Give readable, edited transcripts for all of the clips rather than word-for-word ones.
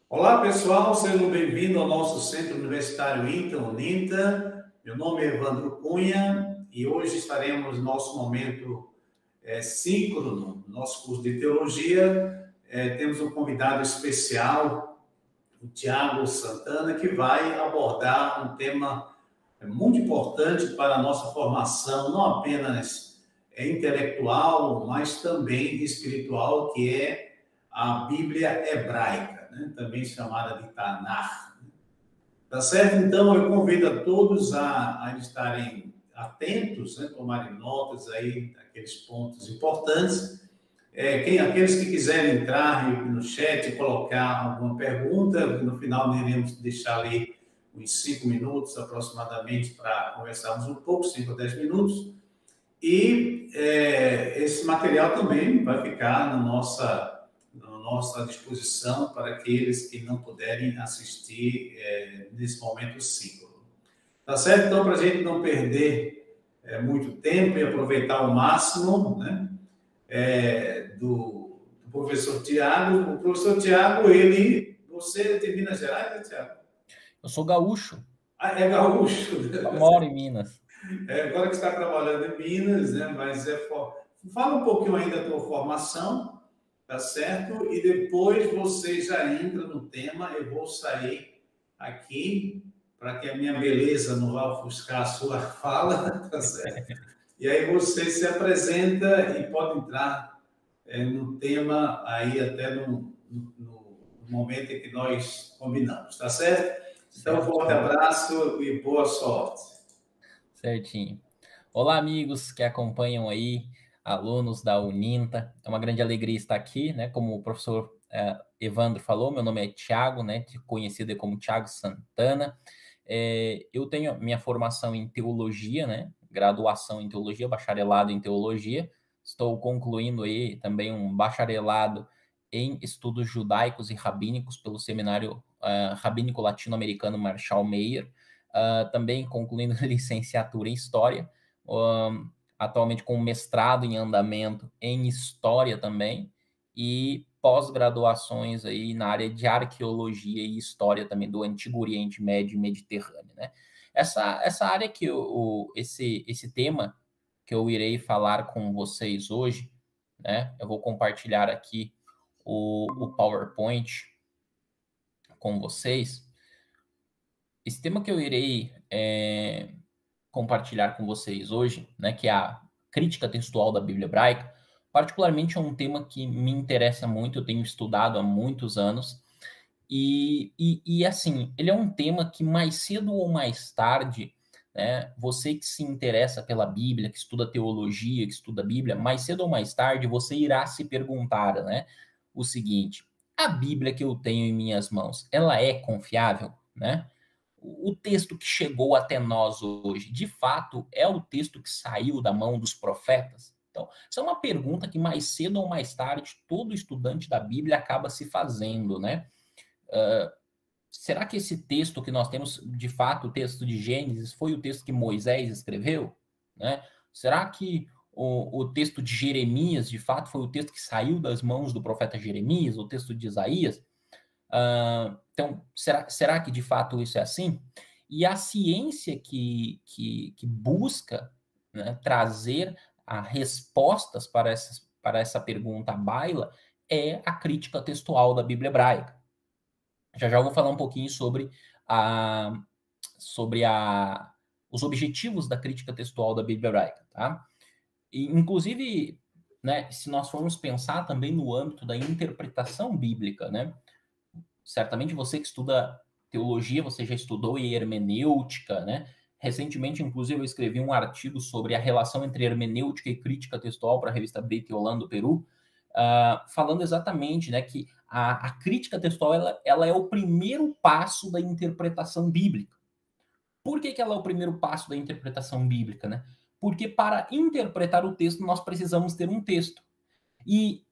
Olá, pessoal, sejam bem-vindos ao nosso Centro Universitário INTA, Uninta. Meu nome é Evandro Cunha e hoje estaremos no nosso momento síncrono, no nosso curso de Teologia. Temos um convidado especial, o Tiago Santana, que vai abordar um tema muito importante para a nossa formação, não apenas intelectual, mas também espiritual, que é a Bíblia hebraica, né? Também chamada de Tanakh. Tá certo? Então, eu convido a todos a estarem atentos, né? Tomarem notas aí daqueles pontos importantes. Aqueles que quiserem entrar no chat e colocar alguma pergunta, no final iremos deixar ali uns 5 minutos aproximadamente para conversarmos um pouco, 5 a 10 minutos. E esse material também vai ficar na nossa disposição para aqueles que não puderem assistir nesse momento síncrono. Tá certo? Então, para a gente não perder muito tempo e aproveitar ao máximo, né, do professor Tiago. O professor Tiago, você é de Minas Gerais, né, Tiago? Eu sou gaúcho. Ah, é gaúcho. Eu moro em Minas. Agora que está trabalhando em Minas, né? Mas fala um pouquinho aí da tua formação, tá certo? E depois você já entra no tema. Eu vou sair aqui para que a minha beleza não vá ofuscar a sua fala, tá certo? E aí você se apresenta e pode entrar no tema aí até no momento em que nós combinamos, tá certo? Então, Certo. forte abraço e boa sorte. Certinho. Olá, amigos que acompanham aí, alunos da Uninta. É uma grande alegria estar aqui, né? Como o professor Evandro falou, meu nome é Tiago, né? Conhecido como Tiago Santana. Eu tenho minha formação em teologia, né? Graduação em teologia, bacharelado em teologia. Estou concluindo aí também um bacharelado em estudos judaicos e rabínicos pelo Seminário Rabínico Latino-Americano Marshall Mayer. Também concluindo licenciatura em História, atualmente com mestrado em andamento em História também, e pós-graduações aí na área de Arqueologia e História também do Antigo Oriente Médio e Mediterrâneo, né? Essa área que esse tema que eu irei falar com vocês hoje, né? Eu vou compartilhar aqui o PowerPoint com vocês. Esse tema que eu irei compartilhar com vocês hoje, né, que é a crítica textual da Bíblia hebraica, particularmente é um tema que me interessa muito, eu tenho estudado há muitos anos, e assim, ele é um tema que mais cedo ou mais tarde, né, você que se interessa pela Bíblia, que estuda teologia, que estuda a Bíblia, mais cedo ou mais tarde você irá se perguntar, né, o seguinte: a Bíblia que eu tenho em minhas mãos, ela é confiável, né? O texto que chegou até nós hoje, de fato, é o texto que saiu da mão dos profetas? Então, isso é uma pergunta que mais cedo ou mais tarde todo estudante da Bíblia acaba se fazendo, né? Será que esse texto que nós temos, de fato, o texto de Gênesis, foi o texto que Moisés escreveu? Né? Será que o texto de Jeremias, de fato, foi o texto que saiu das mãos do profeta Jeremias, o texto de Isaías? Então, será que de fato isso é assim? E a ciência que busca, né, trazer respostas para essa pergunta à baila é a crítica textual da Bíblia hebraica. Já já eu vou falar um pouquinho a, sobre os objetivos da crítica textual da Bíblia hebraica, tá? E, inclusive, né, se nós formos pensar também no âmbito da interpretação bíblica, né? Certamente você que estuda teologia, você já estudou em hermenêutica, né? Recentemente, inclusive, eu escrevi um artigo sobre a relação entre hermenêutica e crítica textual para a revista Brita e Holanda do Peru, falando exatamente, né, que a crítica textual ela é o primeiro passo da interpretação bíblica. Por que ela é o primeiro passo da interpretação bíblica, né? Porque para interpretar o texto nós precisamos ter um texto. E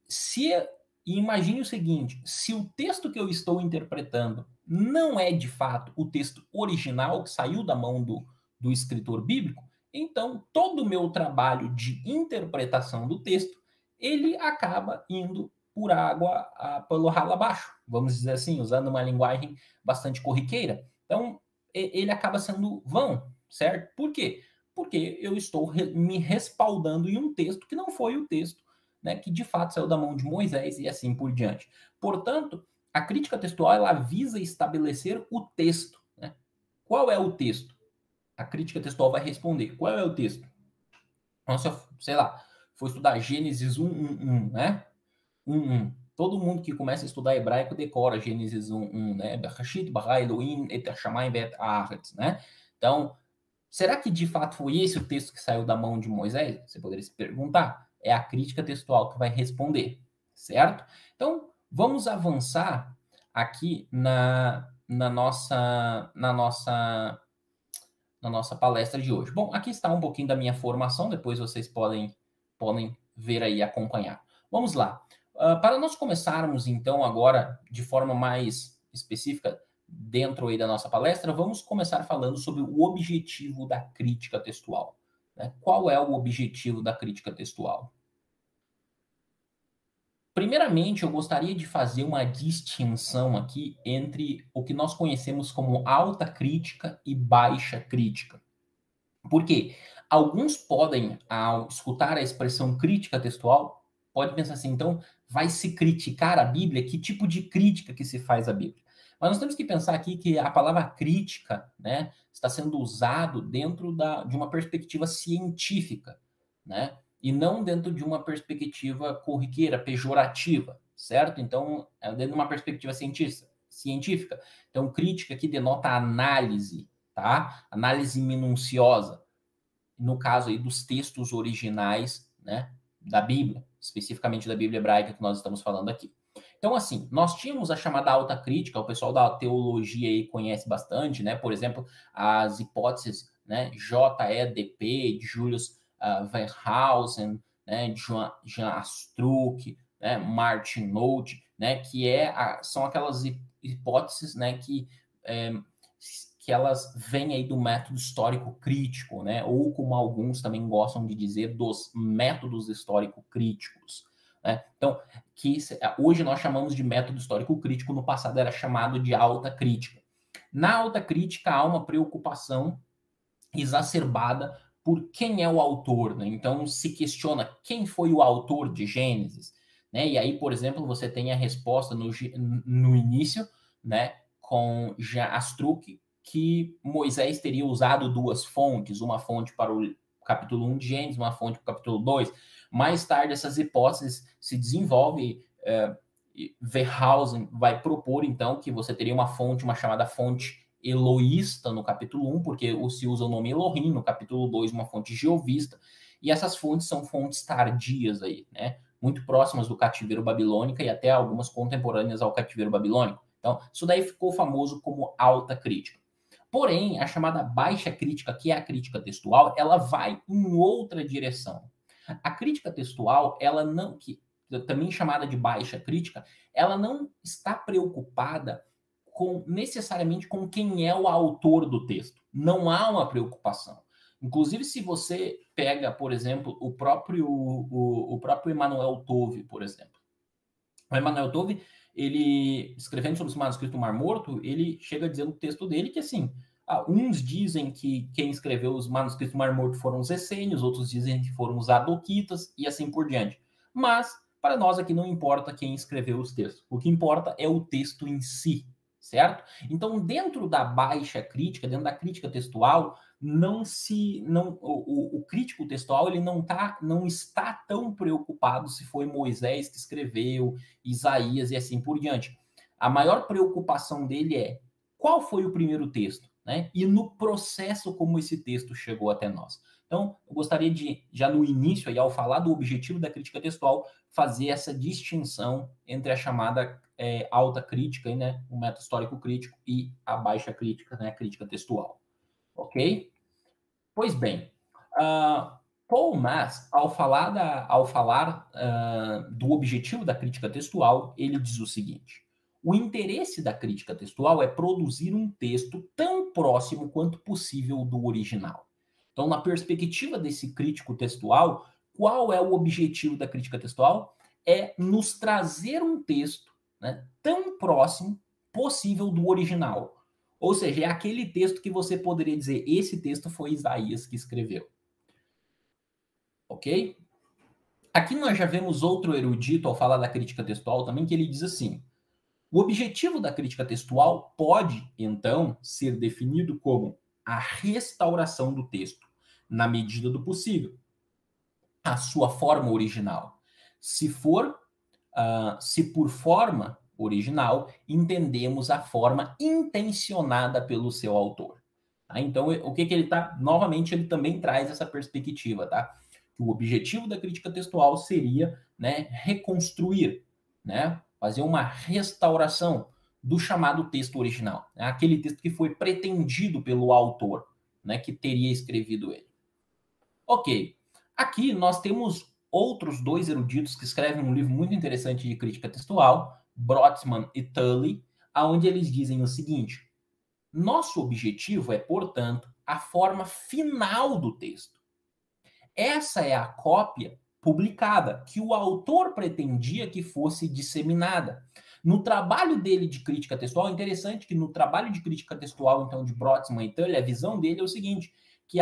imagine o seguinte: se o texto que eu estou interpretando não é de fato o texto original que saiu da mão do escritor bíblico, então todo o meu trabalho de interpretação do texto ele acaba indo por água pelo ralo abaixo, vamos dizer assim, usando uma linguagem bastante corriqueira. Então, ele acaba sendo vão, certo? Por quê? Porque eu estou me respaldando em um texto que não foi o texto, né, que de fato saiu da mão de Moisés e assim por diante. Portanto, a crítica textual ela visa estabelecer o texto. Né? Qual é o texto? A crítica textual vai responder. Qual é o texto? Então, se eu, sei lá, for estudar Gênesis 1:1, né? 1:1. Todo mundo que começa a estudar hebraico decora Gênesis 1:1, né? Bereshit bara Elohim et hashamayim ve'et haaretz, né? Então, será que de fato foi esse o texto que saiu da mão de Moisés? Você poderia se perguntar. É a crítica textual que vai responder, certo? Então, vamos avançar aqui na nossa palestra de hoje. Bom, aqui está um pouquinho da minha formação, depois vocês podem ver aí e acompanhar. Vamos lá. Para nós começarmos, então, agora, de forma mais específica, dentro aí da nossa palestra, vamos começar falando sobre o objetivo da crítica textual. Né? Qual é o objetivo da crítica textual? Primeiramente, eu gostaria de fazer uma distinção aqui entre o que nós conhecemos como alta crítica e baixa crítica. Por quê? Alguns podem, ao escutar a expressão crítica textual, pode pensar assim, então, vai se criticar a Bíblia? Que tipo de crítica que se faz à Bíblia? Mas nós temos que pensar aqui que a palavra crítica, né, está sendo usado dentro de uma perspectiva científica, né? E não dentro de uma perspectiva corriqueira, pejorativa, certo? Então, é dentro de uma perspectiva científica. Então, crítica aqui denota análise, tá? Análise minuciosa. No caso aí dos textos originais, né, da Bíblia, especificamente da Bíblia hebraica que nós estamos falando aqui. Então, assim, nós tínhamos a chamada alta crítica, o pessoal da teologia aí conhece bastante, né? Por exemplo, as hipóteses, né, JEDP, de Julius Weyerhaeuser, né, Jean Astruc, né, Martin Nolte, né, que são aquelas hipóteses, né, que elas vêm aí do método histórico crítico, né? Ou como alguns também gostam de dizer, dos métodos histórico críticos. Né? Então, que hoje nós chamamos de método histórico crítico, no passado era chamado de alta crítica. Na alta crítica há uma preocupação exacerbada por quem é o autor, né? Então se questiona quem foi o autor de Gênesis, né? E aí, por exemplo, você tem a resposta no início, né? Com Astruc, que Moisés teria usado duas fontes, uma fonte para o capítulo 1 de Gênesis, uma fonte para o capítulo 2. Mais tarde, essas hipóteses se desenvolvem. Weyerhaeuser vai propor, então, que você teria uma chamada fonte eloísta no capítulo 1, porque se usa o nome Elohim, no capítulo 2, uma fonte jeovista, e essas fontes são fontes tardias aí, né? Muito próximas do cativeiro babilônico e até algumas contemporâneas ao cativeiro babilônico. Então, isso daí ficou famoso como alta crítica. Porém, a chamada baixa crítica, que é a crítica textual, ela vai em outra direção. A crítica textual, ela não, que também chamada de baixa crítica, ela não está preocupada necessariamente com quem é o autor do texto. Não há uma preocupação. Inclusive, se você pega, por exemplo, o próprio Emanuel Tove, por exemplo. O Emanuel Tove, ele, escrevendo sobre os manuscritos do Mar Morto, ele chega a dizer no texto dele que, assim, uns dizem que quem escreveu os manuscritos do Mar Morto foram os essênios, outros dizem que foram os adoquitas, e assim por diante. Mas, para nós aqui, não importa quem escreveu os textos. O que importa é o texto em si, certo? Então, dentro da baixa crítica, dentro da crítica textual, o crítico textual ele não está tão preocupado se foi Moisés que escreveu, Isaías e assim por diante. A maior preocupação dele é qual foi o primeiro texto, né? E no processo como esse texto chegou até nós. Então, eu gostaria de, já no início, aí, ao falar do objetivo da crítica textual, fazer essa distinção entre a chamada alta crítica, né, o método histórico crítico, e a baixa crítica, né, a crítica textual. Ok? Pois bem, Paul Maas, ao falar do objetivo da crítica textual, ele diz o seguinte: o interesse da crítica textual é produzir um texto tão próximo quanto possível do original. Então, na perspectiva desse crítico textual, qual é o objetivo da crítica textual? é nos trazer um texto, né, tão próximo possível do original. Ou seja, é aquele texto que você poderia dizer, esse texto foi Isaías que escreveu. Ok? Aqui nós já vemos outro erudito ao falar da crítica textual também, que ele diz assim: o objetivo da crítica textual pode, então, ser definido como a restauração do texto, na medida do possível, a sua forma original. Se por forma original, entendemos a forma intencionada pelo seu autor. Tá? Então, o que ele está... Novamente, ele também traz essa perspectiva, tá? Que o objetivo da crítica textual seria, né, reconstruir, né, fazer uma restauração do chamado texto original, né, aquele texto que foi pretendido pelo autor, né, que teria escrevido ele. Ok, aqui nós temos outros dois eruditos que escrevem um livro muito interessante de crítica textual, Brotzmann e Tully, onde eles dizem o seguinte: nosso objetivo é, portanto, a forma final do texto. Essa é a cópia publicada que o autor pretendia que fosse disseminada. No trabalho dele de crítica textual, é interessante que no trabalho de crítica textual, então, de Brotzmann e Tully, a visão dele é o seguinte, que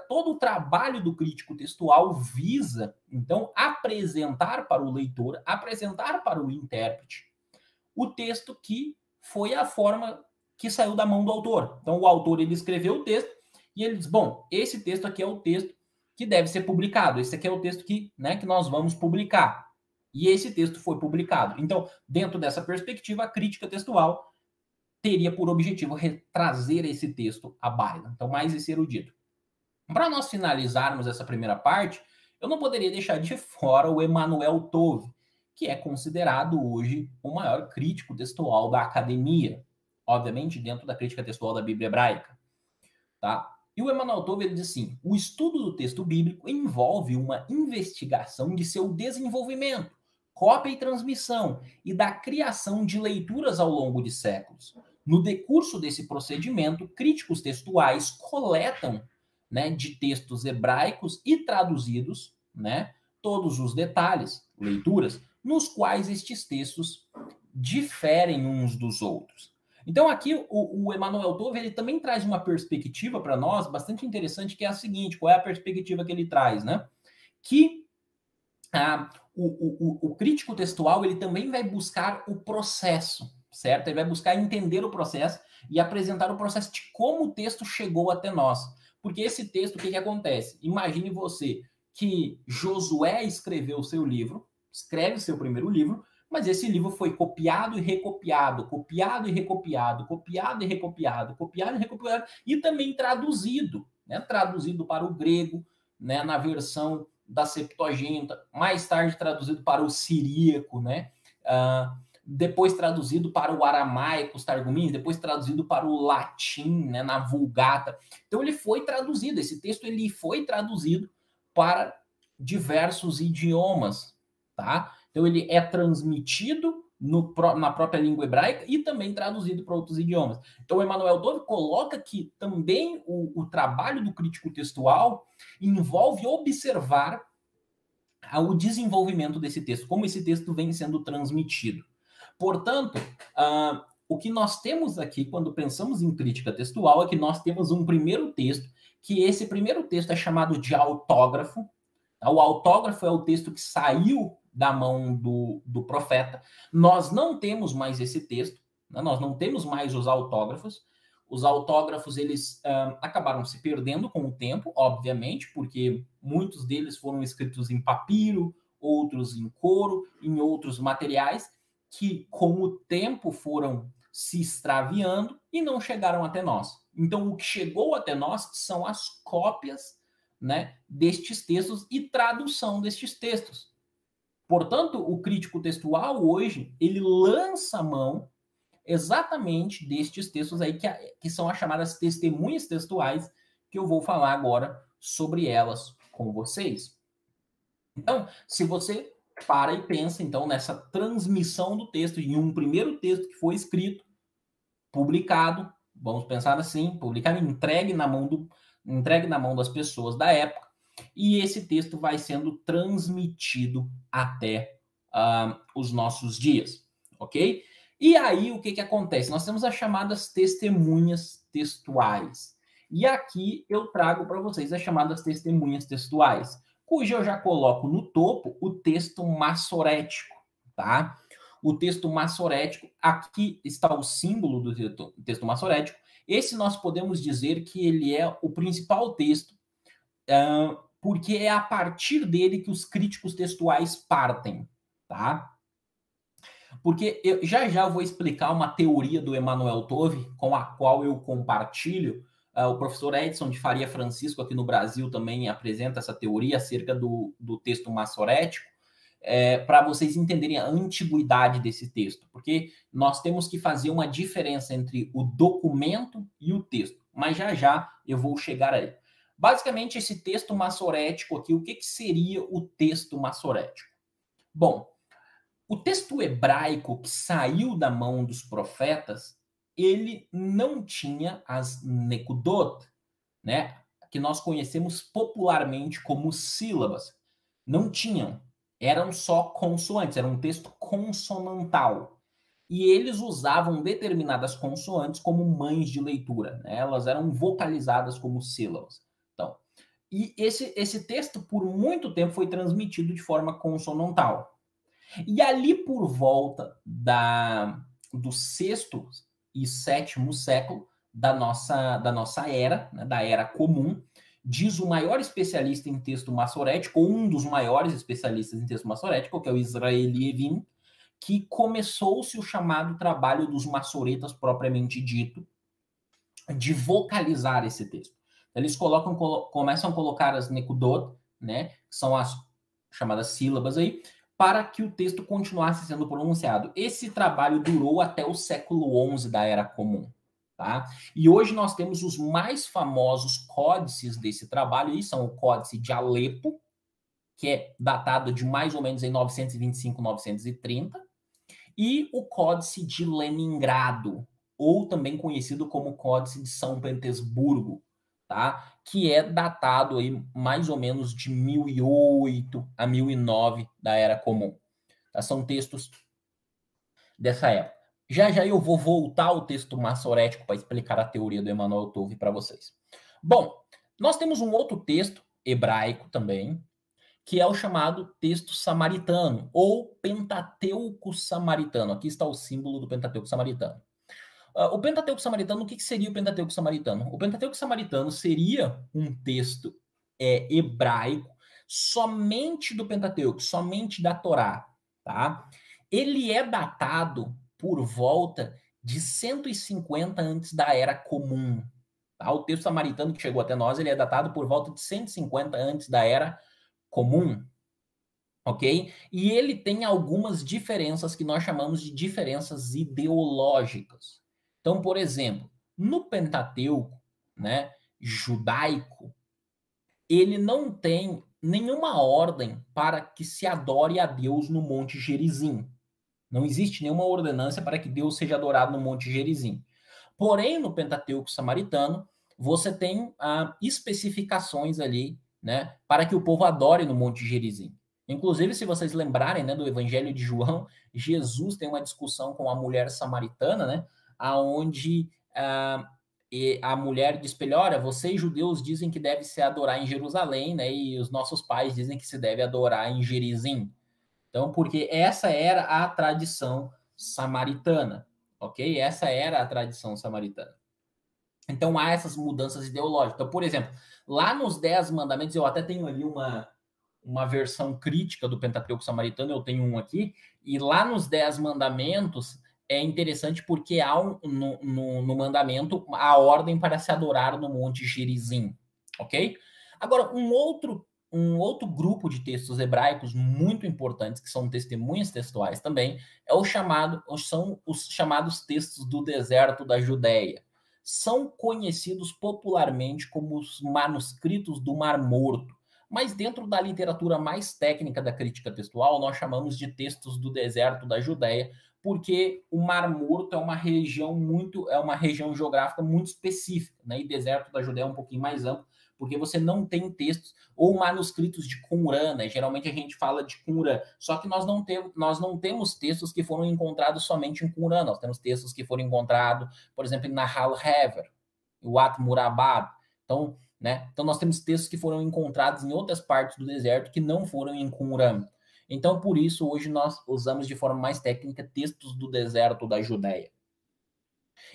todo o trabalho do crítico textual visa, então, apresentar para o leitor, apresentar para o intérprete, o texto que foi a forma que saiu da mão do autor. Então, o autor, ele escreveu o texto e ele diz, bom, esse texto aqui é o texto que deve ser publicado. Esse aqui é o texto que, né, que nós vamos publicar. E esse texto foi publicado. Então, dentro dessa perspectiva, a crítica textual teria por objetivo trazer esse texto à baila. Então, mais esse erudito. Para nós finalizarmos essa primeira parte, eu não poderia deixar de fora o Emanuel Tove, que é considerado hoje o maior crítico textual da academia. Obviamente, dentro da crítica textual da Bíblia hebraica. Tá? E o Emanuel Tove, ele diz assim, o estudo do texto bíblico envolve uma investigação de seu desenvolvimento, cópia e transmissão, e da criação de leituras ao longo de séculos. No decurso desse procedimento, críticos textuais coletam, né, de textos hebraicos e traduzidos, né, todos os detalhes, leituras, nos quais estes textos diferem uns dos outros. Então aqui o Emanuel Tove, ele também traz uma perspectiva para nós bastante interessante, que é a seguinte, qual é a perspectiva que ele traz, né? Que o crítico textual, ele também vai buscar o processo, certo? Ele vai buscar entender o processo e apresentar o processo de como o texto chegou até nós. Porque esse texto, o que acontece? Imagine você que Josué escreveu o seu livro, escreve o seu primeiro livro, mas esse livro foi copiado e recopiado, copiado e recopiado, copiado e recopiado, copiado e recopiado, e também traduzido, né? Traduzido para o grego, né? Na versão da Septuaginta, mais tarde traduzido para o siríaco, né? Depois traduzido para o aramaico, os targumins, depois traduzido para o latim, né? Na Vulgata. Então ele foi traduzido, esse texto ele foi traduzido para diversos idiomas, tá? Então, ele é transmitido na própria língua hebraica e também traduzido para outros idiomas. Então, o Emanuel Tove coloca que também o trabalho do crítico textual envolve observar o desenvolvimento desse texto, como esse texto vem sendo transmitido. Portanto, o que nós temos aqui, quando pensamos em crítica textual, é que nós temos um primeiro texto, que esse primeiro texto é chamado de autógrafo. O autógrafo é o texto que saiu da mão do profeta. Nós não temos mais esse texto, né? Nós não temos mais os autógrafos. Os autógrafos, eles acabaram se perdendo com o tempo, obviamente, porque muitos deles foram escritos em papiro, outros em couro, em outros materiais, que com o tempo foram se extraviando e não chegaram até nós. Então, o que chegou até nós são as cópias, né, destes textos e tradução destes textos. Portanto, o crítico textual hoje, ele lança a mão exatamente destes textos aí, que são as chamadas testemunhas textuais, que eu vou falar agora sobre elas com vocês. Então, se você para e pensa, então, nessa transmissão do texto, em um primeiro texto que foi escrito, publicado, vamos pensar assim, publicado, entregue na mão das pessoas da época, e esse texto vai sendo transmitido até os nossos dias, ok? E aí, o que acontece? Nós temos as chamadas testemunhas textuais. E aqui eu trago para vocês as chamadas testemunhas textuais, cujo eu já coloco no topo o texto massorético, tá? O texto massorético, aqui está o símbolo do texto massorético. Esse nós podemos dizer que ele é o principal texto, porque é a partir dele que os críticos textuais partem, tá? Porque eu já vou explicar uma teoria do Emmanuel Tove, com a qual eu compartilho. O professor Edson de Faria Francisco, aqui no Brasil, também apresenta essa teoria acerca do texto massorético, para vocês entenderem a antiguidade desse texto, porque nós temos que fazer uma diferença entre o documento e o texto, mas já eu vou chegar aí. Basicamente, esse texto massorético aqui, o que seria o texto massorético? Bom, o texto hebraico que saiu da mão dos profetas, ele não tinha as nekudot, né? Que nós conhecemos popularmente como sílabas. Não tinham. Eram só consoantes, era um texto consonantal. E eles usavam determinadas consoantes como mães de leitura, né? Elas eram vocalizadas como sílabas. Então, e esse texto, por muito tempo, foi transmitido de forma consonantal. E ali por volta do 6º e 7º século da nossa era, né, da Era Comum, diz o maior especialista em texto massorético, ou um dos maiores especialistas em texto massorético, que é o Israeli Evin, que começou-se o chamado trabalho dos massoretas propriamente dito, de vocalizar esse texto. Eles começam a colocar as nekudot, né, que são as chamadas sílabas aí, para que o texto continuasse sendo pronunciado. Esse trabalho durou até o século XI da Era Comum. Tá? E hoje nós temos os mais famosos códices desse trabalho, aí são o Códice de Alepo, que é datado de mais ou menos em 925, 930, e o Códice de Leningrado, ou também conhecido como Códice de São Petersburgo, tá? Que é datado aí mais ou menos de 1008 a 1009 da Era Comum. Tá? São textos dessa época. Já eu vou voltar ao texto massorético para explicar a teoria do Emmanuel Tove para vocês. Bom, nós temos um outro texto hebraico também, que é o chamado texto samaritano, ou Pentateuco samaritano. Aqui está o símbolo do Pentateuco samaritano. O Pentateuco samaritano, o que seria o Pentateuco samaritano? O Pentateuco samaritano seria um texto hebraico somente do Pentateuco, somente da Torá, tá? Ele é datado por volta de 150 antes da Era Comum. Tá? O texto samaritano que chegou até nós, ele é datado por volta de 150 antes da Era Comum, ok? E ele tem algumas diferenças que nós chamamos de diferenças ideológicas. Então, por exemplo, no Pentateuco, né, judaico, ele não tem nenhuma ordem para que se adore a Deus no Monte Gerizim. Não existe nenhuma ordenança para que Deus seja adorado no Monte Gerizim. Porém, no Pentateuco samaritano, você tem especificações ali, né, para que o povo adore no Monte Gerizim. Inclusive, se vocês lembrarem, né, do Evangelho de João, Jesus tem uma discussão com a mulher samaritana, né, aonde a mulher diz para ele, olha, vocês judeus dizem que deve se adorar em Jerusalém, né, e os nossos pais dizem que se deve adorar em Gerizim. Então, porque essa era a tradição samaritana, ok? Essa era a tradição samaritana. Então, há essas mudanças ideológicas. Então, por exemplo, lá nos 10 mandamentos, eu até tenho ali uma versão crítica do Pentateuco samaritano, eu tenho um aqui, e lá nos 10 mandamentos é interessante porque há no mandamento a ordem para se adorar no Monte Gerizim, ok? Agora, um outro grupo de textos hebraicos muito importantes, que são testemunhas textuais também, são os chamados textos do deserto da Judéia. São conhecidos popularmente como os manuscritos do Mar Morto, mas dentro da literatura mais técnica da crítica textual, nós chamamos de textos do deserto da Judéia, porque o Mar Morto é uma região geográfica muito específica, né? E deserto da Judéia é um pouquinho mais amplo, porque você não tem textos ou manuscritos de Qumran, né? Geralmente a gente fala de Qumran, só que nós não temos textos que foram encontrados somente em Qumran, nós temos textos que foram encontrados, por exemplo, em Nahal Hever, Wat Murabad. Então, né? Então nós temos textos que foram encontrados em outras partes do deserto que não foram em Qumran. Então, por isso, hoje nós usamos de forma mais técnica textos do deserto da Judéia.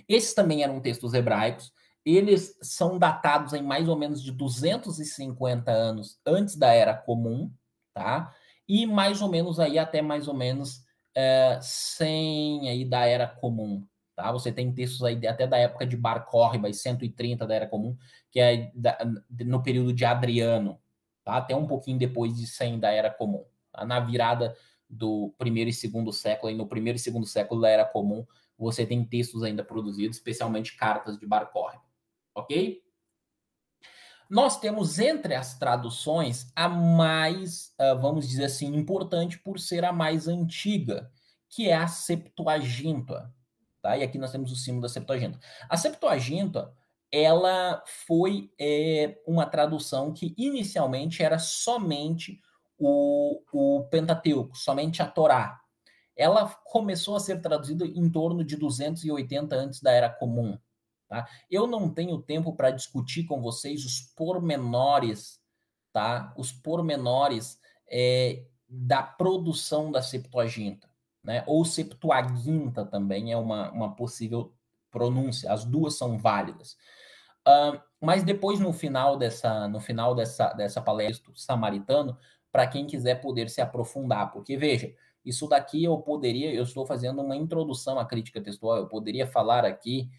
Esses também eram textos hebraicos. Eles são datados em mais ou menos de 250 anos antes da Era Comum, tá? E mais ou menos aí até mais ou menos 100 aí da Era Comum, tá? Você tem textos aí até da época de Bar Kokhba, 130 da Era Comum, que é no período de Adriano, tá? Até um pouquinho depois de 100 da Era Comum. Tá? Na virada do primeiro e segundo século, aí no primeiro e segundo século da Era Comum, você tem textos ainda produzidos, especialmente cartas de Bar Kokhba, ok? Nós temos entre as traduções a mais, vamos dizer assim, importante por ser a mais antiga, que é a Septuaginta. Tá? E aqui nós temos o símbolo da Septuaginta. A Septuaginta, ela foi uma tradução que inicialmente era somente o Pentateuco, somente a Torá. Ela começou a ser traduzida em torno de 280 antes da Era Comum. Tá? Eu não tenho tempo para discutir com vocês os pormenores, tá? Os pormenores da produção da Septuaginta, né? Ou Septuaginta também é uma possível pronúncia. As duas são válidas. Mas depois, no final dessa palestra samaritano, para quem quiser poder se aprofundar, porque veja, isso daqui eu estou fazendo uma introdução à crítica textual, eu poderia falar aqui,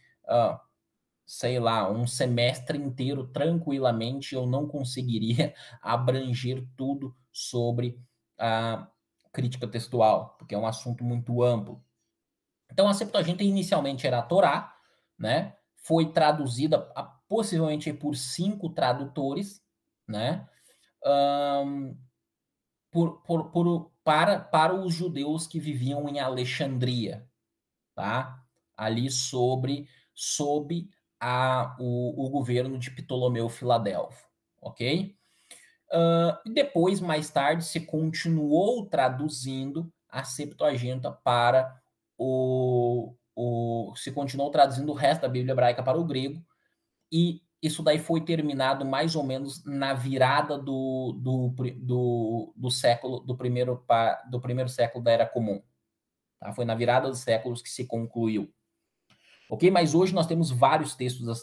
sei lá, um semestre inteiro tranquilamente, eu não conseguiria abranger tudo sobre a crítica textual, porque é um assunto muito amplo. Então, a Septuaginta inicialmente era a Torá, né? Foi traduzida possivelmente por 5 tradutores, né? Para os judeus que viviam em Alexandria, tá? Ali sob o governo de Ptolomeu Filadelfo, ok? Depois, mais tarde, se continuou traduzindo a Septuaginta para se continuou traduzindo o resto da Bíblia hebraica para o grego, e isso daí foi terminado mais ou menos na virada do primeiro século da Era Comum. Tá? Foi na virada dos séculos que se concluiu. Ok? Mas hoje nós temos vários textos da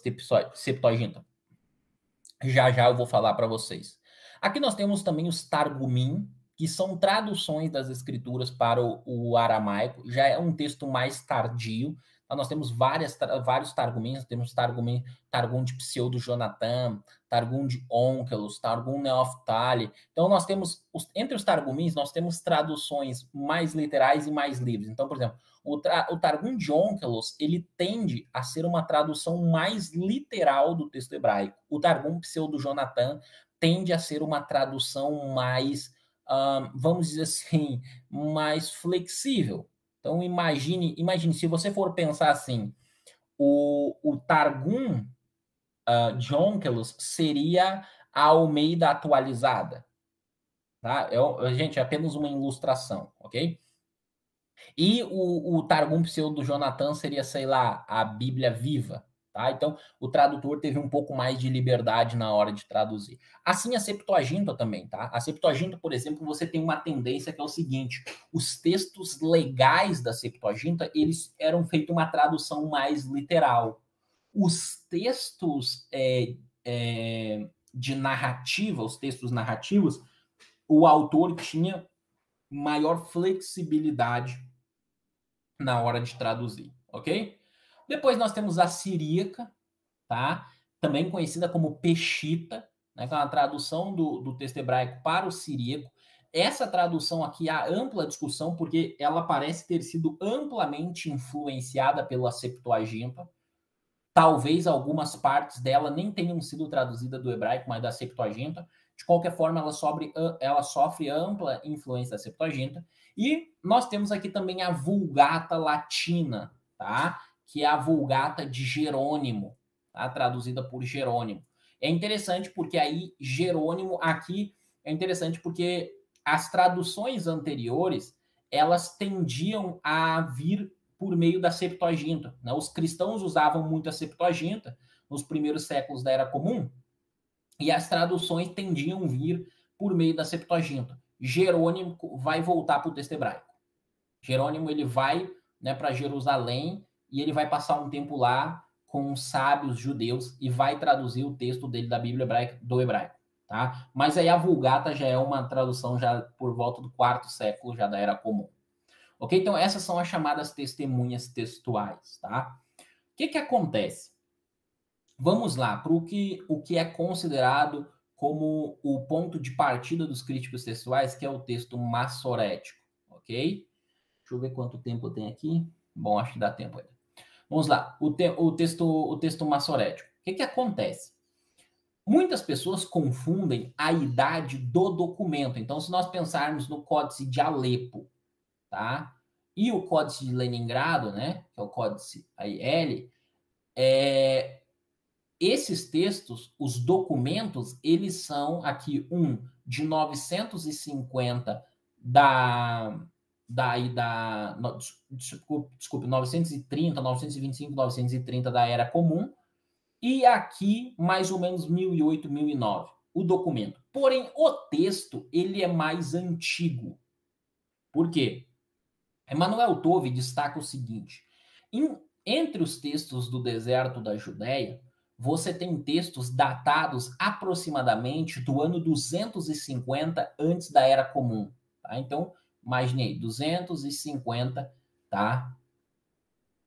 Septuaginta. Já eu vou falar para vocês. Aqui nós temos também os Targumim, que são traduções das escrituras para o aramaico. Já é um texto mais tardio. Então, nós temos vários Targumim. Nós temos Targum de Pseudo-Jonatã, Targum de Onkelos, Targum Neoftali. Então, nós temos, entre os Targumins, nós temos traduções mais literais e mais livres. Então, por exemplo, o Targum de Onkelos, ele tende a ser uma tradução mais literal do texto hebraico. O Targum Pseudo-Jonatã tende a ser uma tradução mais, vamos dizer assim, mais flexível. Então, imagine se você for pensar assim, o Targum de Onkelos seria a Almeida atualizada. Tá? Gente, é apenas uma ilustração, ok? E o Targum Pseudo-Jonatã seria, sei lá, a Bíblia Viva. Tá? Então, o tradutor teve um pouco mais de liberdade na hora de traduzir. Assim, a Septuaginta também, tá? A Septuaginta, por exemplo, você tem uma tendência que é o seguinte: os textos legais da Septuaginta, eles eram feitos uma tradução mais literal. Os textos de narrativa, os textos narrativos, o autor tinha maior flexibilidade na hora de traduzir, ok? Depois nós temos a siríaca, tá? Também conhecida como Peshita, né? Que é uma tradução do texto hebraico para o siríaco. Essa tradução aqui há ampla discussão, porque ela parece ter sido amplamente influenciada pela Septuaginta. Talvez algumas partes dela nem tenham sido traduzidas do hebraico, mas da Septuaginta. De qualquer forma, ela sofre ampla influência da Septuaginta. E nós temos aqui também a Vulgata Latina, tá? Que é a Vulgata de Jerônimo, tá? Traduzida por Jerônimo. É interessante porque aí Jerônimo aqui é interessante porque as traduções anteriores elas tendiam a vir por meio da Septuaginta, né? Os cristãos usavam muito a Septuaginta nos primeiros séculos da Era Comum e as traduções tendiam a vir por meio da Septuaginta. Jerônimo vai voltar para o texto hebraico. Jerônimo ele vai, né, para Jerusalém e ele vai passar um tempo lá com os sábios judeus e vai traduzir o texto dele da Bíblia hebraica do hebraico, tá? Mas aí a Vulgata já é uma tradução já por volta do 4º século já da Era Comum. Ok? Então essas são as chamadas testemunhas textuais, tá? O que acontece? Vamos lá para o que é considerado como o ponto de partida dos críticos textuais, que é o texto massorético, ok? Deixa eu ver quanto tempo eu tenho aqui. Bom, acho que dá tempo ainda. Vamos lá, o texto massorético. O que acontece? Muitas pessoas confundem a idade do documento. Então, se nós pensarmos no Códice de Alepo, tá? E o Códice de Leningrado, né? Que é o Códice L, esses textos, os documentos, eles são aqui de 950 desculpe, 930, 925, 930 da Era Comum, e aqui mais ou menos 1008, 1009, o documento. Porém, o texto, ele é mais antigo. Por quê? Emanuel Tove dstaca o seguinte, entre os textos do deserto da Judéia, você tem textos datados aproximadamente do ano 250 antes da Era Comum. Tá? Então, imaginei, 250, tá?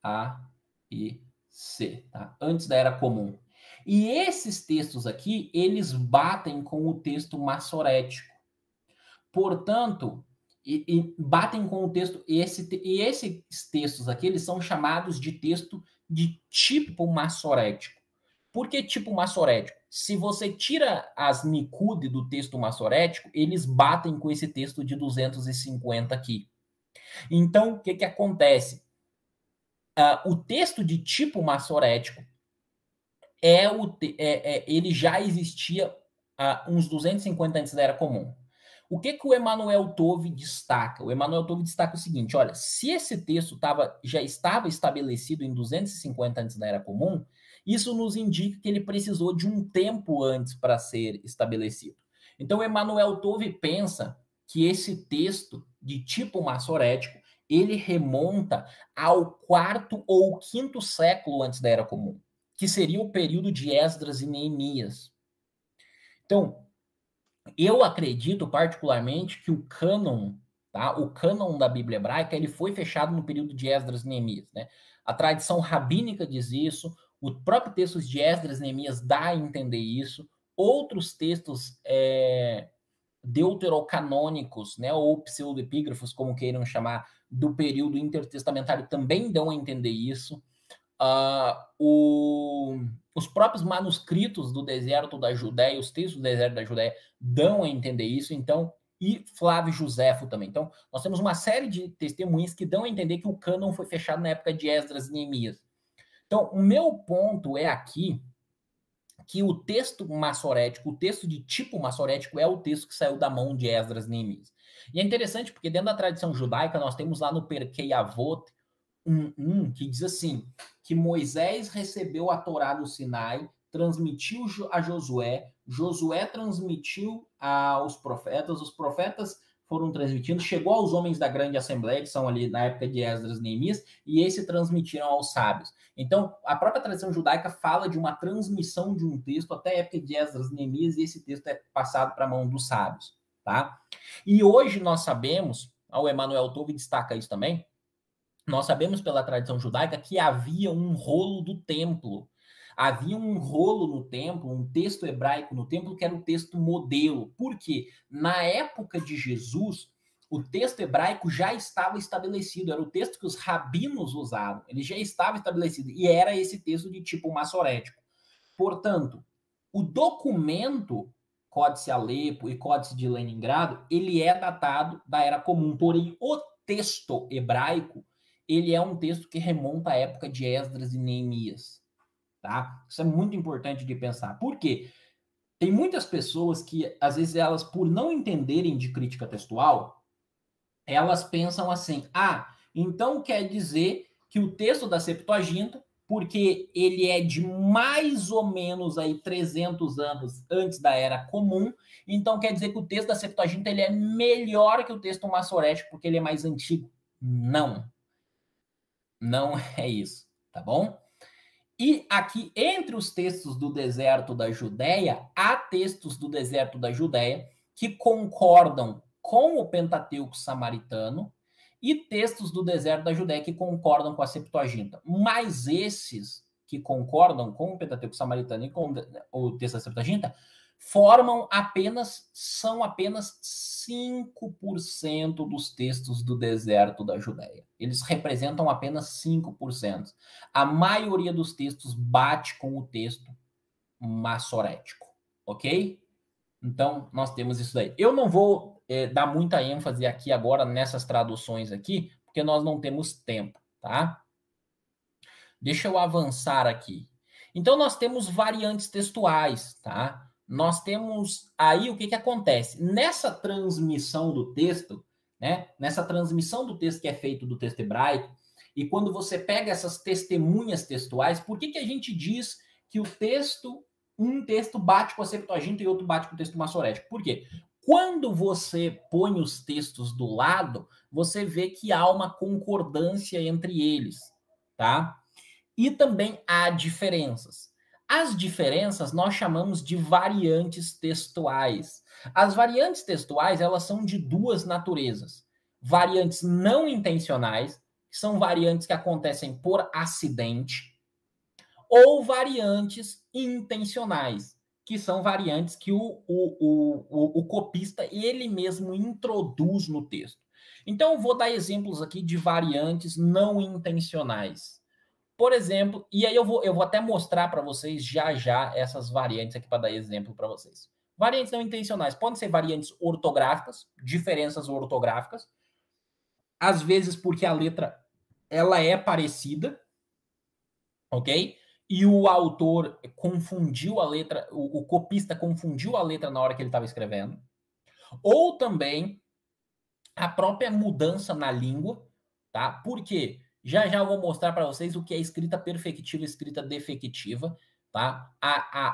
A e C, tá? Antes da Era Comum. E esses textos aqui, eles batem com o texto massorético. Portanto, e batem com o texto, e esses textos aqui, eles são chamados de texto de tipo massorético. Por que tipo massorético? Se você tira as Nicude do texto massorético, eles batem com esse texto de 250 aqui. Então, o que acontece? O texto de tipo massorético ele já existia uns 250 antes da Era Comum. O que o Emanuel Tove destaca? O Emanuel Tove destaca o seguinte, olha, se esse texto já estava estabelecido em 250 antes da Era Comum, isso nos indica que ele precisou de um tempo antes para ser estabelecido. Então, o Emanuel Tove pensa que esse texto de tipo massorético, ele remonta ao 4º ou 5º século antes da Era Comum, que seria o período de Esdras e Neemias. Então, eu acredito particularmente que o cânon, tá? O cânon da Bíblia hebraica, ele foi fechado no período de Esdras e Neemias, né? A tradição rabínica diz isso, o próprio texto de Esdras e Neemias dá a entender isso, outros textos deuterocanônicos, né, ou pseudoepígrafos, como queiram chamar, do período intertestamentário também dão a entender isso. Os próprios manuscritos do deserto da Judéia, os textos do deserto da Judéia dão a entender isso, então, e Flávio Josefo também. Então, nós temos uma série de testemunhas que dão a entender que o cânon foi fechado na época de Esdras e Neemias. Então, o meu ponto é aqui que o texto massorético, o texto de tipo massorético é o texto que saiu da mão de Esdras e Neemias. E é interessante porque dentro da tradição judaica nós temos lá no Perkei Avot que diz assim, que Moisés recebeu a Torá do Sinai, transmitiu a Josué, Josué transmitiu aos profetas, os profetas foram transmitindo, chegou aos homens da grande assembleia, que são ali na época de Esdras e Neemias, e esse transmitiram aos sábios. Então, a própria tradição judaica fala de uma transmissão de um texto até a época de Esdras e Neemias, e esse texto é passado para a mão dos sábios, tá? E hoje nós sabemos, o Emanuel Tove destaca isso também, nós sabemos pela tradição judaica que havia um rolo do templo. Havia um rolo no templo, um texto hebraico no templo, que era o texto modelo. Por quê? Na época de Jesus, o texto hebraico já estava estabelecido, era o texto que os rabinos usavam, ele já estava estabelecido, e era esse texto de tipo massorético. Portanto, o documento Códice Alepo e Códice de Leningrado, ele é datado da Era Comum, porém o texto hebraico, ele é um texto que remonta à época de Esdras e Neemias, tá? Isso é muito importante de pensar. Por quê? tem muitas pessoas que, às vezes, elas, por não entenderem de crítica textual, elas pensam assim, então quer dizer que o texto da Septuaginta, porque ele é de mais ou menos aí 300 anos antes da Era Comum, então quer dizer que o texto da Septuaginta ele é melhor que o texto massorético, porque ele é mais antigo. Não. Não é isso, tá bom? E aqui, entre os textos do deserto da Judéia, há textos do deserto da Judéia que concordam com o Pentateuco samaritano e textos do deserto da Judéia que concordam com a Septuaginta. Mas esses que concordam com o Pentateuco samaritano e com o texto da Septuaginta são apenas 5% dos textos do deserto da Judéia. Eles representam apenas 5%. A maioria dos textos bate com o texto massorético, ok? Então, nós temos isso daí. Eu não vou dar muita ênfase aqui agora nessas traduções aqui, porque nós não temos tempo, tá? Deixa eu avançar aqui. Então, nós temos variantes textuais, tá? Nós temos aí o que acontece? Nessa transmissão do texto, né? Nessa transmissão do texto que é feito do texto hebraico, e quando você pega essas testemunhas textuais, por que a gente diz que um texto bate com a Septuaginta e outro bate com o texto massorético? Por quê? Quando você põe os textos do lado, você vê que há uma concordância entre eles, tá? E também há diferenças. As diferenças nós chamamos de variantes textuais. As variantes textuais, elas são de duas naturezas. Variantes não intencionais, que são variantes que acontecem por acidente, ou variantes intencionais, que são variantes que o copista ele mesmo introduz no texto. Então, eu vou dar exemplos aqui de variantes não intencionais. Por exemplo, e aí eu vou até mostrar para vocês já essas variantes aqui para dar exemplo para vocês. Variantes não intencionais podem ser variantes ortográficas, diferenças ortográficas, às vezes porque a letra ela é parecida, ok? E o autor confundiu a letra, o copista confundiu a letra na hora que ele estava escrevendo. Ou também a própria mudança na língua, tá? Por quê? Já eu vou mostrar para vocês o que é escrita perfectiva e escrita defectiva, tá?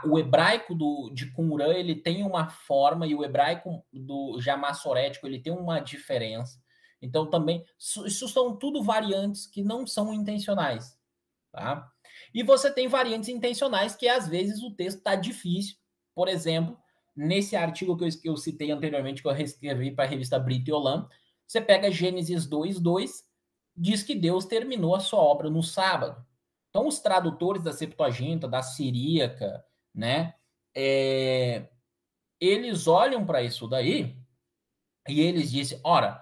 O hebraico de Qumran, ele tem uma forma e o hebraico do já massorético, ele tem uma diferença. Então, também, isso são tudo variantes que não são intencionais, tá? E você tem variantes intencionais que, às vezes, o texto está difícil. Por exemplo, nesse artigo que eu citei anteriormente, que eu escrevi para a revista Brit Olam, você pega Gênesis 2:2, diz que Deus terminou a sua obra no sábado. Então, os tradutores da Septuaginta, da Siríaca, né, eles olham para isso daí e eles dizem, ora,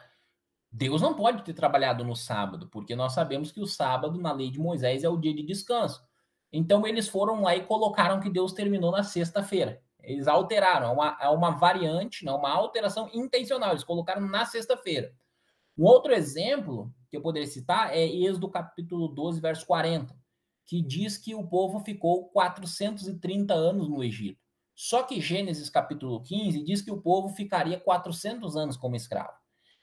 Deus não pode ter trabalhado no sábado, porque nós sabemos que o sábado, na lei de Moisés, é o dia de descanso. Então, eles foram lá e colocaram que Deus terminou na sexta-feira. Eles alteraram, é uma variante, não, uma alteração intencional. Eles colocaram na sexta-feira. Um outro exemplo que eu poderia citar é Êxodo capítulo 12, verso 40, que diz que o povo ficou 430 anos no Egito. Só que Gênesis capítulo 15 diz que o povo ficaria 400 anos como escravo.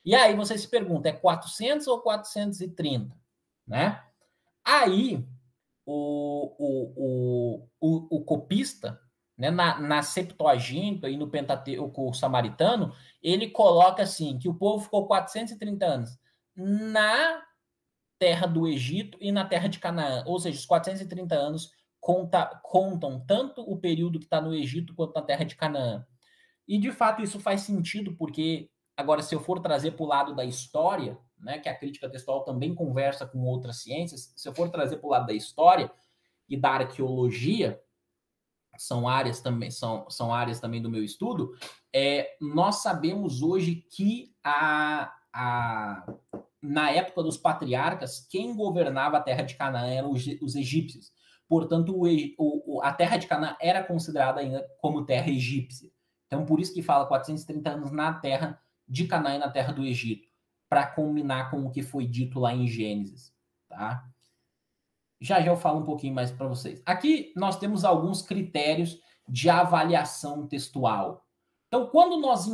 E aí você se pergunta, é 400 ou 430? Né? Aí o copista, né, na Septuaginta e no Pentateuco samaritano, ele coloca assim, que o povo ficou 430 anos na terra do Egito e na terra de Canaã. Ou seja, os 430 anos contam tanto o período que está no Egito quanto na terra de Canaã. E, de fato, isso faz sentido, porque, agora, se eu for trazer para o lado da história, né, que a crítica textual também conversa com outras ciências, se eu for trazer para o lado da história e da arqueologia, são áreas também do meu estudo, nós sabemos hoje que na época dos patriarcas, quem governava a terra de Canaã eram os egípcios. Portanto, a terra de Canaã era considerada ainda como terra egípcia. Então, por isso que fala 430 anos na terra de Canaã e na terra do Egito, para combinar com o que foi dito lá em Gênesis, tá? Já eu falo um pouquinho mais para vocês. Aqui nós temos alguns critérios de avaliação textual. Então, quando nós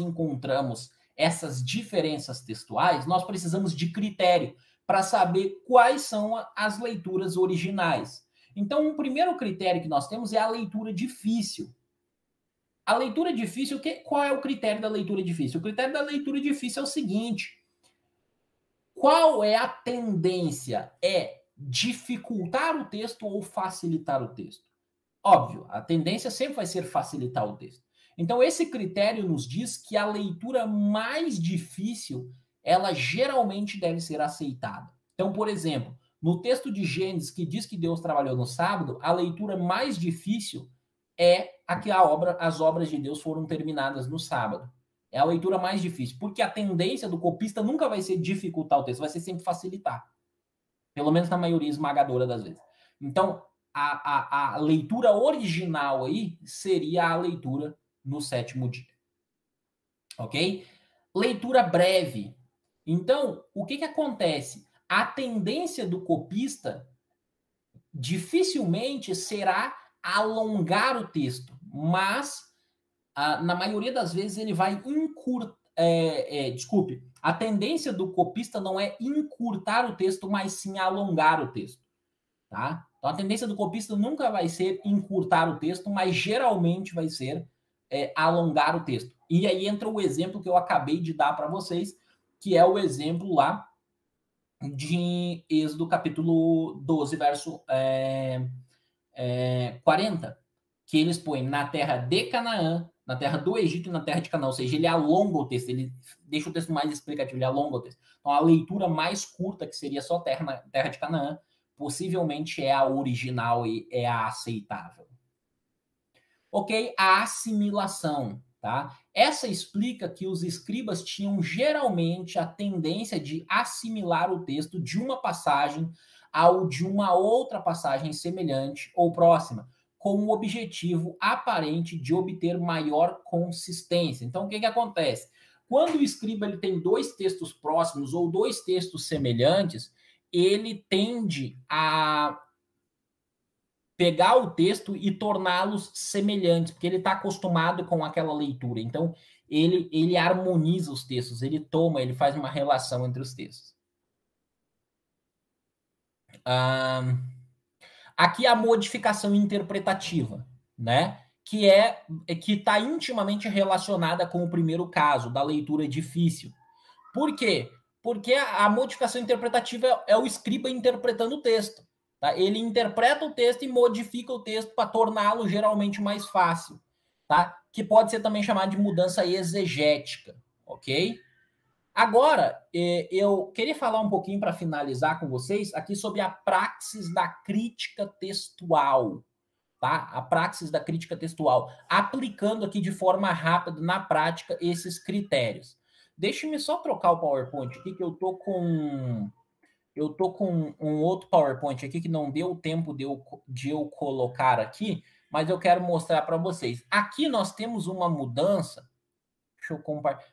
encontramos essas diferenças textuais, nós precisamos de critério para saber quais são as leituras originais. Então, um primeiro critério que nós temos é a leitura difícil. A leitura difícil, qual é o critério da leitura difícil? O critério da leitura difícil é o seguinte: qual é a tendência? É dificultar o texto ou facilitar o texto? Óbvio, a tendência sempre vai ser facilitar o texto. Então, esse critério nos diz que a leitura mais difícil, ela geralmente deve ser aceitada. Então, por exemplo, no texto de Gênesis, que diz que Deus trabalhou no sábado, a leitura mais difícil é a que as obras de Deus foram terminadas no sábado. É a leitura mais difícil, porque a tendência do copista nunca vai ser dificultar o texto, vai ser sempre facilitar. Pelo menos na maioria esmagadora das vezes. Então, a leitura original aí seria a leitura no sétimo dia. Ok? Leitura breve. Então, o que acontece? A tendência do copista dificilmente será alongar o texto, mas na maioria das vezes ele vai encurtar. A tendência do copista não é encurtar o texto, mas sim alongar o texto. Tá? Então, a tendência do copista nunca vai ser encurtar o texto, mas geralmente vai ser alongar o texto. E aí entra o exemplo que eu acabei de dar para vocês, que é o exemplo lá de Êxodo capítulo 12, verso 40, que eles põem na terra de Canaã, na terra do Egito e na terra de Canaã, ou seja, ele alonga o texto, ele deixa o texto mais explicativo, ele alonga o texto. Então, a leitura mais curta, que seria só terra de Canaã, possivelmente é a original e é a aceitável. Ok? A assimilação, tá? Essa explica que os escribas tinham geralmente a tendência de assimilar o texto de uma passagem ao de uma outra passagem semelhante ou próxima, com o objetivo aparente de obter maior consistência. Então, o que acontece? Quando o escriba ele tem dois textos próximos ou dois textos semelhantes, ele tende a pegar o texto e torná-los semelhantes, porque ele está acostumado com aquela leitura. Então, ele harmoniza os textos, ele faz uma relação entre os textos. Aqui a modificação interpretativa, né? Que está intimamente relacionada com o primeiro caso, da leitura difícil. Por quê? Porque a modificação interpretativa é o escriba interpretando o texto. Tá? Ele interpreta o texto e modifica o texto para torná-lo geralmente mais fácil. Tá? Que pode ser também chamado de mudança exegética. Ok? Agora, eu queria falar um pouquinho para finalizar com vocês aqui sobre a praxis da crítica textual. Tá? A praxis da crítica textual. Aplicando aqui de forma rápida, na prática, esses critérios. Deixe-me só trocar o PowerPoint aqui, que eu tô com um outro PowerPoint aqui que não deu tempo de eu colocar aqui, mas eu quero mostrar para vocês. Aqui nós temos uma mudança. Deixa eu compartilhar.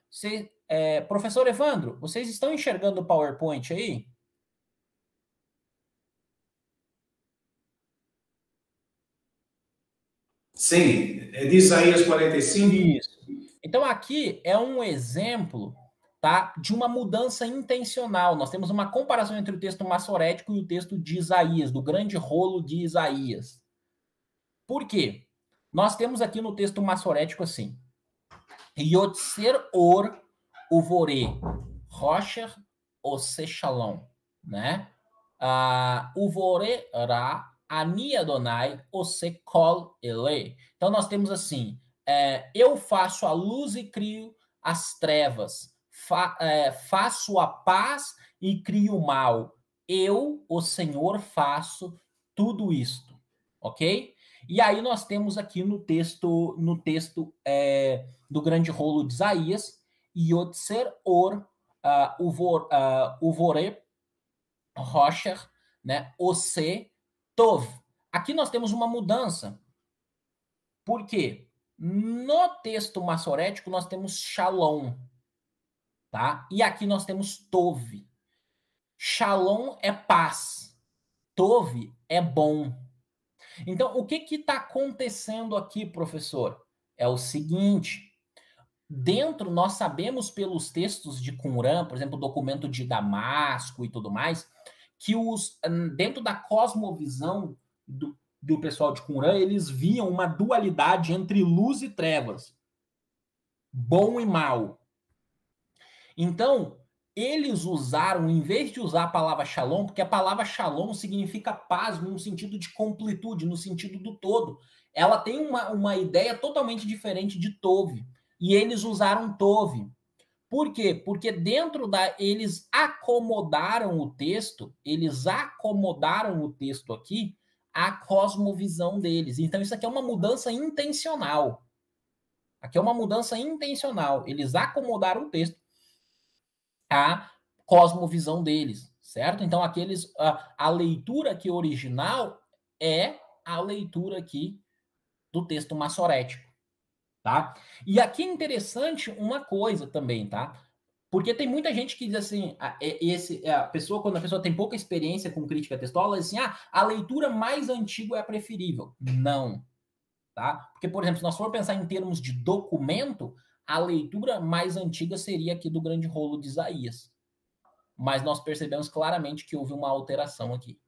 Professor Evandro, vocês estão enxergando o PowerPoint aí? Sim, é de Isaías 45. Isso. Então, aqui é um exemplo, tá, de uma mudança intencional. Nós temos uma comparação entre o texto massorético e o texto de Isaías, do grande rolo de Isaías. Por quê? Nós temos aqui no texto massorético assim: Yotzer or uvore rocher ose shalom, né? Uvore ra ani Adonai ose kol ele. Então nós temos assim: eu faço a luz e crio as trevas, faço a paz e crio o mal. Eu, o Senhor, faço tudo isto, ok? E aí nós temos aqui no texto do grande rolo de Isaías, Yotzer or uvore rocher, né, ose tov. Aqui nós temos uma mudança. Por quê? No texto massorético nós temos shalom, tá? E aqui nós temos tov. Shalom é paz, tov é bom. Então, o que está acontecendo aqui, professor? É o seguinte, dentro, nós sabemos pelos textos de Qumran, por exemplo, o documento de Damasco e tudo mais, que dentro da cosmovisão do pessoal de Qumran, eles viam uma dualidade entre luz e trevas, bom e mal. Então, eles usaram, em vez de usar a palavra shalom, porque a palavra shalom significa paz no sentido de completude, no sentido do todo. Ela tem uma ideia totalmente diferente de tove. E eles usaram tove. Por quê? Porque eles acomodaram o texto aqui à cosmovisão deles. Então, isso aqui é uma mudança intencional. Aqui é uma mudança intencional. Eles acomodaram o texto à cosmovisão deles, certo? Então, a leitura aqui original é a leitura aqui do texto massorético, tá? E aqui é interessante uma coisa também, tá? Porque tem muita gente que diz assim, quando a pessoa tem pouca experiência com crítica textual, ela diz assim, a leitura mais antiga é a preferível. Não, tá? Porque, por exemplo, se nós for pensar em termos de documento, a leitura mais antiga seria aqui do Grande Rolo de Isaías. Mas nós percebemos claramente que houve uma alteração aqui.